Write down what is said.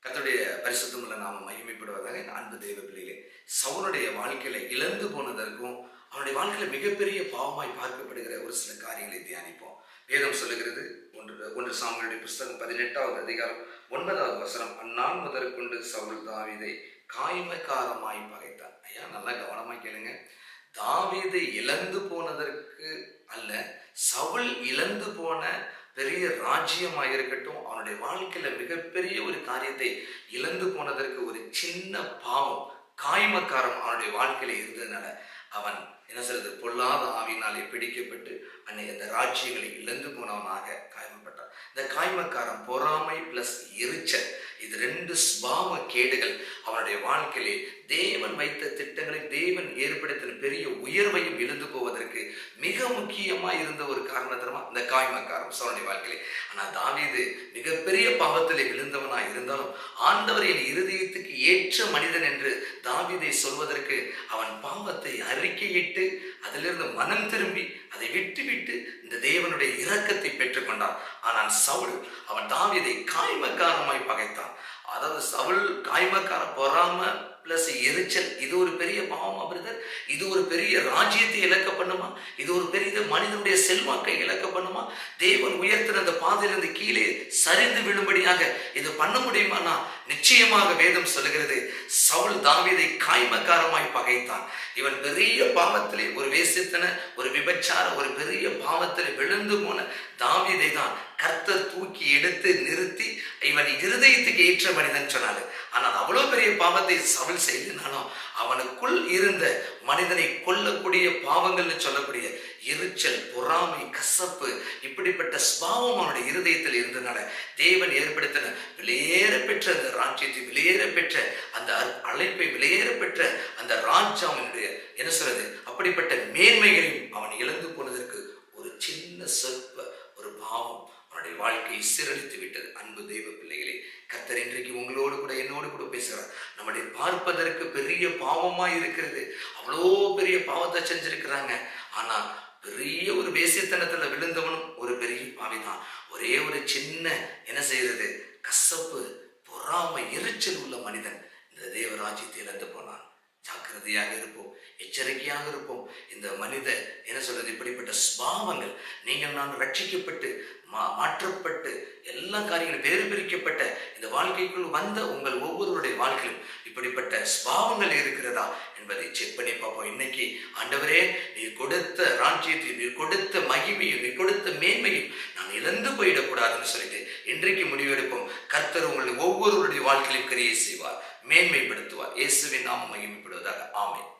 கர்த்தருடைய பரிசுத்தமுள்ள நாம மகிமைப்படுவதாக. இந்த அன்பு தெய்வ பிள்ளைகளே, சவுலுடைய வாழ்க்கையில இழந்து போனதற்கும் அவனுடைய வாழ்க்கையில மிகப்பெரிய பாவமாய் பார்க்கப்படுகிற ஒரு சில காரியங்களை தியானிப்போம். வேதம் சொல்லுகிறது, ஒன்று சாமுவேலுடைய புஸ்தகம் 18வது அதிகாரம் 9வது வசனம், அந்நாள் முதற்கொண்டு சவுல் தாவீதை காய்மக்காரமாய் பகைத்தான். ஐயா, நல்லா கவனமா கேளுங்க. தாவீதை இழந்து போனதற்கு அல்ல, சவுல் இழந்து போன பெரிய ராஜ்யமாக இருக்கட்டும், அவனுடைய வாழ்க்கையில மிகப்பெரிய ஒரு காரியத்தை இழந்து போனதற்கு ஒரு சின்ன பாவம், காய்மக்காரம் அவனுடைய வாழ்க்கையில இருந்ததுனால அவன் என்ன சொல்றது, பொல்லாத ஆவியினாலே பிடிக்கப்பட்டு அந்த ராஜ்யங்களை இழந்து போனவனாக காயமப்பட்டான். இந்த காய்மக்காரம், பொறாமை பிளஸ் எரிச்சல், இது ரெண்டு சுபாவ கேடுகள் அவனுடைய வாழ்க்கையிலே தேவன் வைத்த திட்டங்களை, தேவன் ஏற்படுத்தின பெரிய உயர்வையும் இழந்து போவதற்கு மிக முக்கியமாக இருந்த ஒரு காரணத்தினமா இந்த காய்மக்காரம் சவுலுடைய வாழ்க்கையிலே. ஆனால் தாவீது மிகப்பெரிய பாவத்திலே விழுந்தவனாய் இருந்தாலும் ஆண்டவர் என் இருதயத்துக்கு ஏற்ற மனிதன் என்று தாவீதை சொல்வதற்கு அவன் பாவத்தை அறிக்கையிட்டு அதிலிருந்து மனம் திரும்பி அதை விட்டு இந்த தேவனுடைய இரக்கத்தை பெற்றுக்கொண்டான். ஆனால் சவுல் அவன் தாவீதை காய்மக்காரமாய் பகைத்தான். அதாவது சவுல் காய்மக்கார, பொறாம பிளஸ் எரிச்சல், இது ஒரு பெரிய பாவமா பிரதர்? இது ஒரு பெரிய ராஜ்யத்தை இழக்க பண்ணுமா? இது ஒரு பெரிய மனிதனுடைய செல்வாக்கை இழக்க பண்ணுமா? தேவன் உயர்த்தின அந்த பாதையிலிருந்து கீழே சரிந்து விழும்படியாக இது பண்ண முடியுமானா? நிச்சயமாக வேதம் சொல்லுகிறது, சவுல் தாவீதை காய்மக்காரமாய் பகைத்தான். இவன் பெரிய பாவத்திலே, ஒரு வேசித்தன, ஒரு விபச்சார, ஒரு பெரிய பாவத்திலே விழுந்து போன தாவீதை தான் கர்த்தர் தூக்கி எடுத்து நிறுத்தி இவன் இருதயத்துக்கு ஏற்ற மனிதன் சொன்னாரு. ஆனால் அவ்வளவு பெரிய பாவத்தை சவுல் செய்தனாலும் அவனுக்குள் இருந்த மனிதனை கொல்லக்கூடிய பாவங்கள்னு சொல்லக்கூடிய எரிச்சல், பொறாமை, கசப்பு, இப்படிப்பட்ட சுபாவம் அவனுடைய இருதயத்தில் இருந்ததுனால தேவன் ஏற்படுத்தின விலையேற பெற்ற அந்த ராஜ்யத்தை, விலையேற பெற்ற அந்த அழைப்பை, விலையேற பெற்ற அந்த ராஜ்யனுடைய என்ன சொல்றது, அப்படிப்பட்ட மேன்மைகளையும் அவன் இழந்து போனதற்கு ஒரு சின்ன சொற்ப ஒரு பாவம் அவனுடைய வாழ்க்கையை சீரழித்து விட்டது. அன்பு தெய்வ பிள்ளைகளே, கர்த்தர் இன்றைக்கு உங்களோடு கூட என்னோடு கூட பேசுகிறார். நம்முடைய பார்ப்பதற்கு பெரிய பாவமா இருக்கிறது, அவ்வளோ பெரிய பாவத்தை செஞ்சிருக்கிறாங்க. ஆனா பெரிய ஒரு வேசித்தனத்துல விழுந்தவனும் ஒரு பெரிய பாவிதான். ஒரே ஒரு சின்ன என்ன செய்யறது, கசப்பு, பொறாமை, எரிச்சல் உள்ள மனிதன் இந்த தேவராஜ்யத்தை இழந்து போனான். ஜாக்கிரதையாக இருப்போம், எச்சரிக்கையாக இருப்போம். இந்த மனித என்ன சொல்றது, இப்படிப்பட்ட சுபாவங்கள், நீங்கள் நான் ரட்சிக்கப்பட்டு மாற்றப்பட்டு எல்லா காரியங்களும் வேறு பிரிக்கப்பட்ட இந்த வாழ்க்கைக்குள் வந்த உங்கள் ஒவ்வொருவருடைய வாழ்க்கையிலும் இப்படிப்பட்ட சுபாவங்கள் இருக்கிறதா என்பதை செக் பண்ணி பார்ப்போம். இன்னைக்கு ஆண்டவரே, நீர் கொடுத்த ராஜ்யத்தையும், நீர் கொடுத்த மகிமையும், நீர் கொடுத்த மேன்மையும் நான் இழந்து போயிடக்கூடாதுன்னு சொல்லிட்டு இன்றைக்கு முடிவெடுப்போம். கர்த்தர் உங்களுடைய ஒவ்வொருவருடைய வாழ்க்கையிலும் கிரியை செய்வார், மேன்மைப்படுத்துவார். இயேசுவின் நாமம் மகிமைப்படுவதாக. ஆமென்.